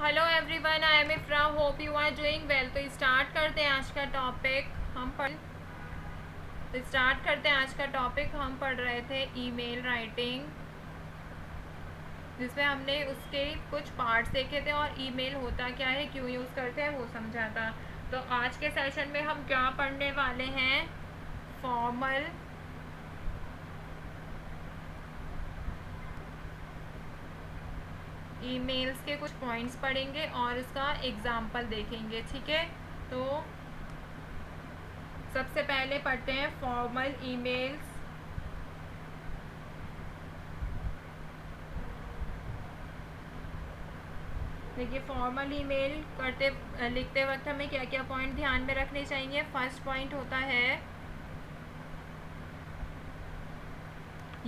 Hello everyone, I am Ifra, hope you are doing well. तो start करते हैं आज का टॉपिक। हम पढ़ रहे थे ईमेल राइटिंग, जिसमें हमने उसके कुछ पार्ट्स देखे थे और ईमेल होता क्या है, क्यों यूज़ करते हैं, वो समझा था। तो आज के सेशन में हम क्या पढ़ने वाले हैं? फॉर्मल ईमेल्स के कुछ पॉइंट्स पढ़ेंगे और इसका एग्जाम्पल देखेंगे। ठीक है, तो सबसे पहले पढ़ते हैं फॉर्मल ईमेल्स। देखिए, फॉर्मल ईमेल लिखते वक्त हमें क्या क्या पॉइंट ध्यान में रखने चाहिए। फर्स्ट पॉइंट होता है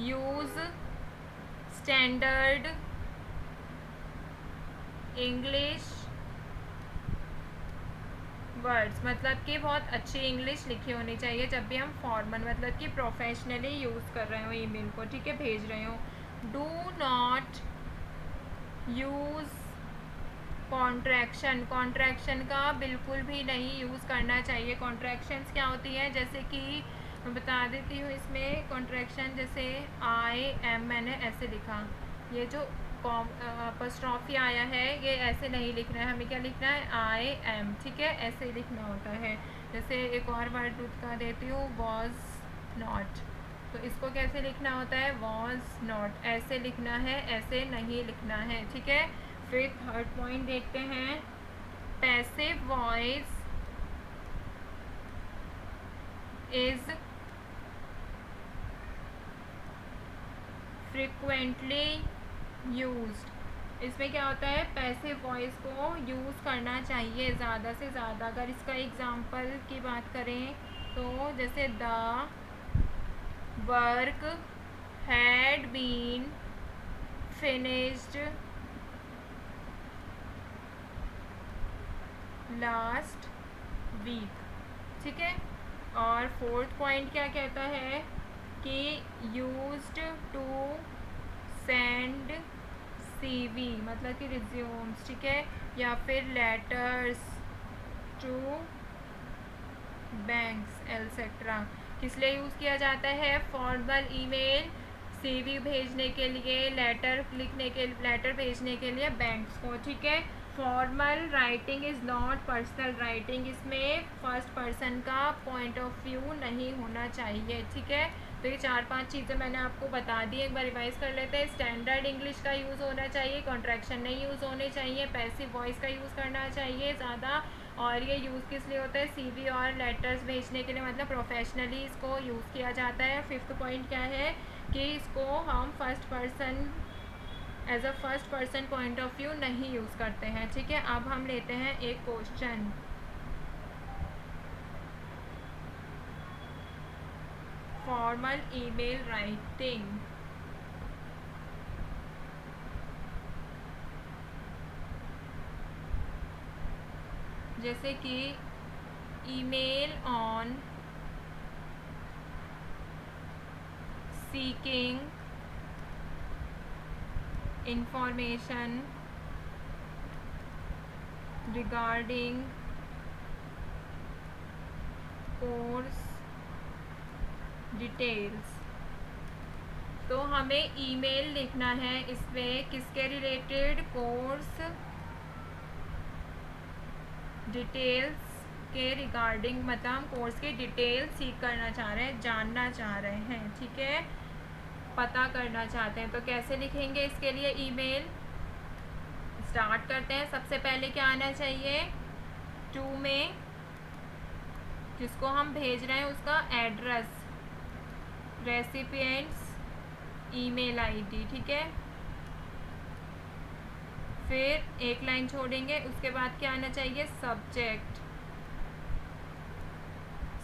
यूज़ स्टैंडर्ड इंग्लिश वर्ड्स, मतलब कि बहुत अच्छी इंग्लिश लिखी होनी चाहिए जब भी हम फॉर्मल मतलब कि प्रोफेशनली यूज़ कर रहे हो ईमेल को। ठीक है, भेज रहे हो। डू नॉट यूज़ कॉन्ट्रैक्शन का बिल्कुल भी नहीं यूज़ करना चाहिए। कॉन्ट्रैक्शंस क्या होती है, जैसे कि मैं बता देती हूँ। इसमें कॉन्ट्रैक्शन जैसे आई एम, मैंने ऐसे लिखा, ये जो अपॉस्ट्रोफी आया है ये ऐसे नहीं लिखना है, हमें क्या लिखना है, आई एम। ठीक है, ऐसे ही लिखना होता है। जैसे एक और वर्ड का देती हूँ, वॉज नॉट, तो इसको कैसे लिखना होता है, वॉज नॉट, ऐसे लिखना है, ऐसे नहीं लिखना है। ठीक है, फिर थर्ड पॉइंट देखते हैं, passive voice is frequently used. इसमें क्या होता है, पैसिव वॉइस को यूज़ करना चाहिए ज़्यादा से ज़्यादा। अगर इसका एग्जांपल की बात करें तो जैसे the work had been finished last week. ठीक है, और फोर्थ पॉइंट क्या कहता है कि यूज्ड टू सेंड सीवी, मतलब कि रिज्यूम्स। ठीक है, या फिर लेटर्स टू बैंक्स एल्सेट्रा। किस लिए यूज़ किया जाता है फॉर्मल ईमेल? सीवी भेजने के लिए, लेटर भेजने के लिए बैंक्स को। ठीक है, formal writing is not personal writing, इसमें फर्स्ट पर्सन का पॉइंट ऑफ व्यू नहीं होना चाहिए। ठीक है, तो ये 4-5 चीज़ें मैंने आपको बता दी, एक बार रिवाइज कर लेते हैं। स्टैंडर्ड इंग्लिश का यूज़ होना चाहिए, कॉन्ट्रैक्शन नहीं यूज़ होने चाहिए, पैसिव वॉइस का यूज़ करना चाहिए ज़्यादा। और ये यूज़ किस लिए होता है, सीवी और लेटर्स भेजने के लिए, मतलब प्रोफेशनली इसको यूज़ किया जाता है। फिफ्थ पॉइंट क्या है कि इसको हम as a first person point of view नहीं यूज़ करते हैं। ठीक है, अब हम लेते हैं एक क्वेश्चन। फॉर्मल ईमेल राइटिंग, जैसे कि email on seeking information regarding course details. तो हमें ईमेल लिखना है इसमें किसके रिलेटेड, कोर्स डिटेल्स के रिगार्डिंग, मतलब हम कोर्स की डिटेल सीख करना चाह रहे हैं, जानना चाह रहे हैं। ठीक है, पता करना चाहते हैं। तो कैसे लिखेंगे इसके लिए ईमेल? स्टार्ट करते हैं। सबसे पहले क्या आना चाहिए, टू में जिसको हम भेज रहे हैं उसका एड्रेस, रेसिपिएंट्स ईमेल आईडी। ठीक है, फिर एक लाइन छोड़ेंगे, उसके बाद क्या आना चाहिए, सब्जेक्ट।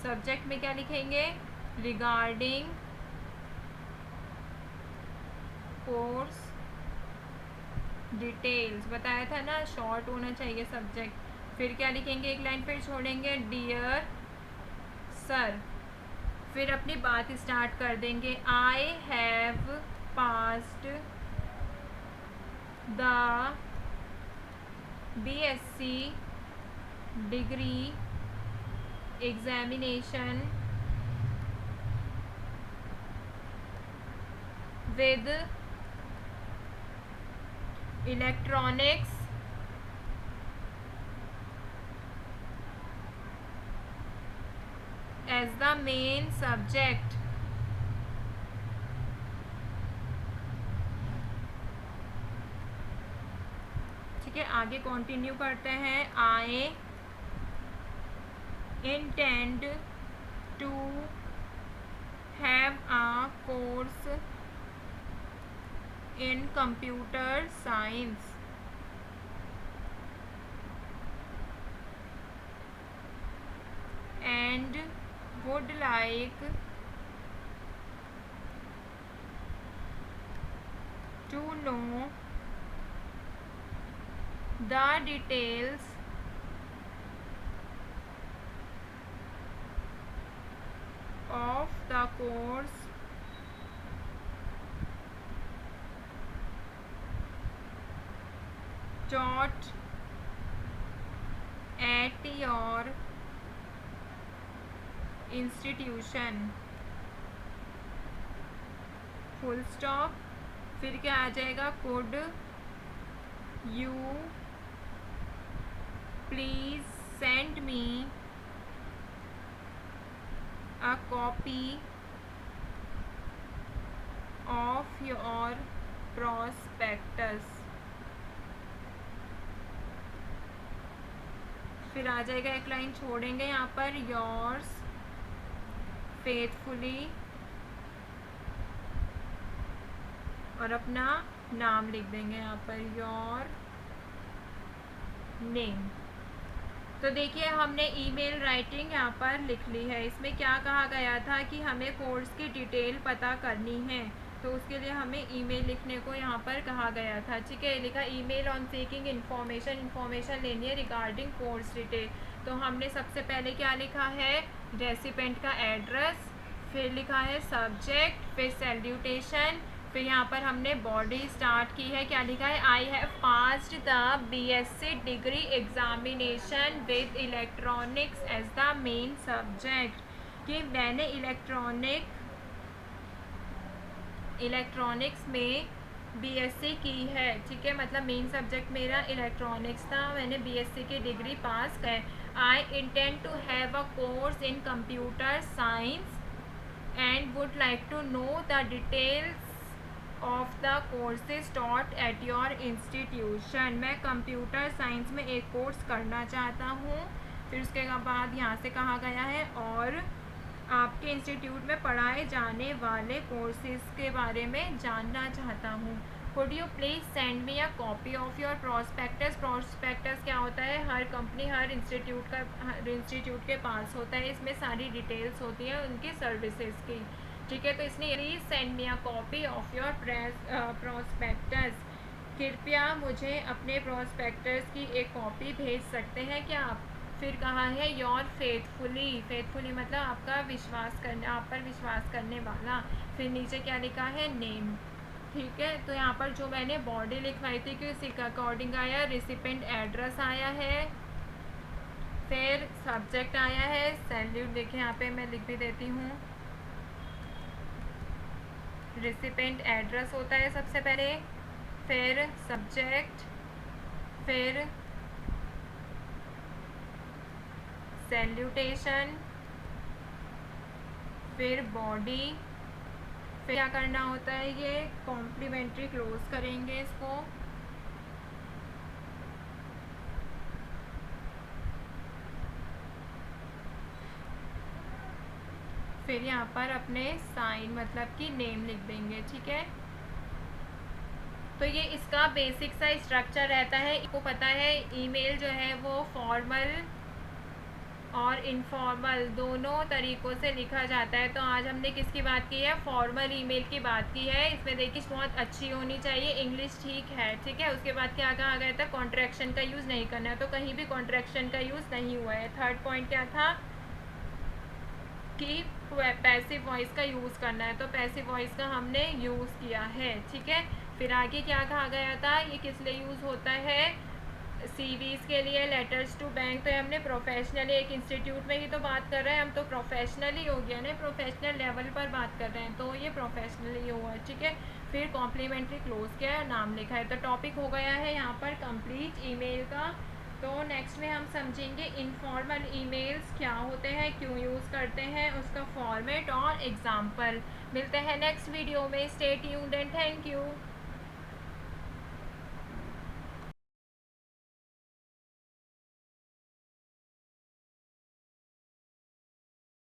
सब्जेक्ट में क्या लिखेंगे, रिगार्डिंग कोर्स डिटेल्स, बताया था ना, शॉर्ट होना चाहिए सब्जेक्ट। फिर क्या लिखेंगे, एक लाइन फिर छोड़ेंगे, डियर सर। फिर अपनी बात स्टार्ट कर देंगे, आई have passed the BSc degree examination with electronics as the main subject. ठीक है, आगे कंटिन्यू करते हैं. I intend to have a course in computer science and would like to know the details of the course taught at your institution. Full stop. फिर क्या आ जाएगा? could you please send me a copy of your prospectus. फिर आ जाएगा, एक line छोड़ेंगे यहाँ पर, yours faithfully और अपना नाम लिख देंगे यहाँ पर, योर नेम. तो देखिए हमने ईमेल राइटिंग यहाँ पर लिख ली है. इसमें क्या कहा गया था कि हमें कोर्स की डिटेल पता करनी है, तो उसके लिए हमें ईमेल लिखने को यहाँ पर कहा गया था. ठीक है, लिखा ईमेल ऑन सीकिंग इन्फॉर्मेशन लेनी है रिगार्डिंग कोर्स डिटेल. तो हमने सबसे पहले क्या लिखा है? रेसिपेंट का एड्रेस, फिर लिखा है सब्जेक्ट, फिर सैल्यूटेशन, फिर यहाँ पर हमने बॉडी स्टार्ट की है. क्या लिखा है? I have passed the BSc degree examination with electronics as the main subject. कि मैंने इलेक्ट्रॉनिक्स में BSc की है. ठीक है, मतलब मेन सब्जेक्ट मेरा इलेक्ट्रॉनिक्स था, मैंने BSc की डिग्री पास कर. I intend to have a course in computer science and would like to know the details of the courses taught at your institution. मैं कंप्यूटर साइंस में एक course करना चाहता हूँ. फिर उसके बाद यहाँ से कहा गया है और आपके इंस्टीट्यूट में पढ़ाए जाने वाले कोर्सेज के बारे में जानना चाहता हूँ. Could you please send me a copy of your prospectus. Prospectus क्या होता है? हर कंपनी हर इंस्टीट्यूट के पास होता है. इसमें सारी डिटेल्स होती हैं उनकी सर्विसेज की. ठीक है, तो इसने please send me a copy of your prospectus. कृपया मुझे अपने प्रॉस्पेक्टस की एक कॉपी भेज सकते हैं क्या आप? फिर कहा है योर फेथफुली मतलब आपका विश्वास करने, आप पर विश्वास करने वाला. फिर नीचे क्या लिखा है? नेम. ठीक है, तो यहाँ पर जो मैंने बॉडी लिखवाई थी कि उसी के अकॉर्डिंग आया. रिसिपेंट एड्रेस आया है, फिर सब्जेक्ट आया है, सैल्यूट. देखिए यहाँ पे मैं लिख भी देती हूँ. रिसिपेंट एड्रेस होता है सबसे पहले, फिर सब्जेक्ट, फिर सैल्यूटेशन, फिर बॉडी. फिर क्या करना होता है? ये कॉम्प्लीमेंट्री क्लोज करेंगे इसको. फिर यहाँ पर अपने साइन मतलब कि नेम लिख देंगे. ठीक है, तो ये इसका बेसिक सा स्ट्रक्चर रहता है. इसको पता है ईमेल जो है वो फॉर्मल और इनफॉर्मल दोनों तरीक़ों से लिखा जाता है. तो आज हमने किसकी बात की है? फॉर्मल ईमेल की बात की है. इसमें देखिए बहुत अच्छी होनी चाहिए, इंग्लिश ठीक है. ठीक है, उसके बाद क्या कहा गया था? कॉन्ट्रैक्शन का यूज़ नहीं करना है. तो कहीं भी कॉन्ट्रैक्शन का यूज़ नहीं हुआ है. थर्ड पॉइंट क्या था? कि पैसिव वॉइस का यूज़ करना है. तो पैसिव वॉइस का हमने यूज़ किया है. ठीक है, फिर आगे क्या कहा गया था? ये किस लिए यूज़ होता है? सीवीज़ के लिए लेटर्स टू बैंक, तो हमने प्रोफेशनली एक इंस्टीट्यूट में ही तो बात कर रहे हैं हम, तो प्रोफेशनली हो गया ना, प्रोफेशनल लेवल पर बात कर रहे हैं तो ये प्रोफेशनली हुआ, ठीक है। फिर कॉम्प्लीमेंट्री क्लोज किया है, नाम लिखा है, तो टॉपिक हो गया है यहाँ पर कंप्लीट ईमेल का। तो नेक्स्ट में हम समझेंगे इनफॉर्मल ईमेल्स क्या होते हैं, क्यों यूज़ करते हैं, उसका फॉर्मेट और एग्जाम्पल। मिलते हैं नेक्स्ट वीडियो में। Stay tuned and thank you.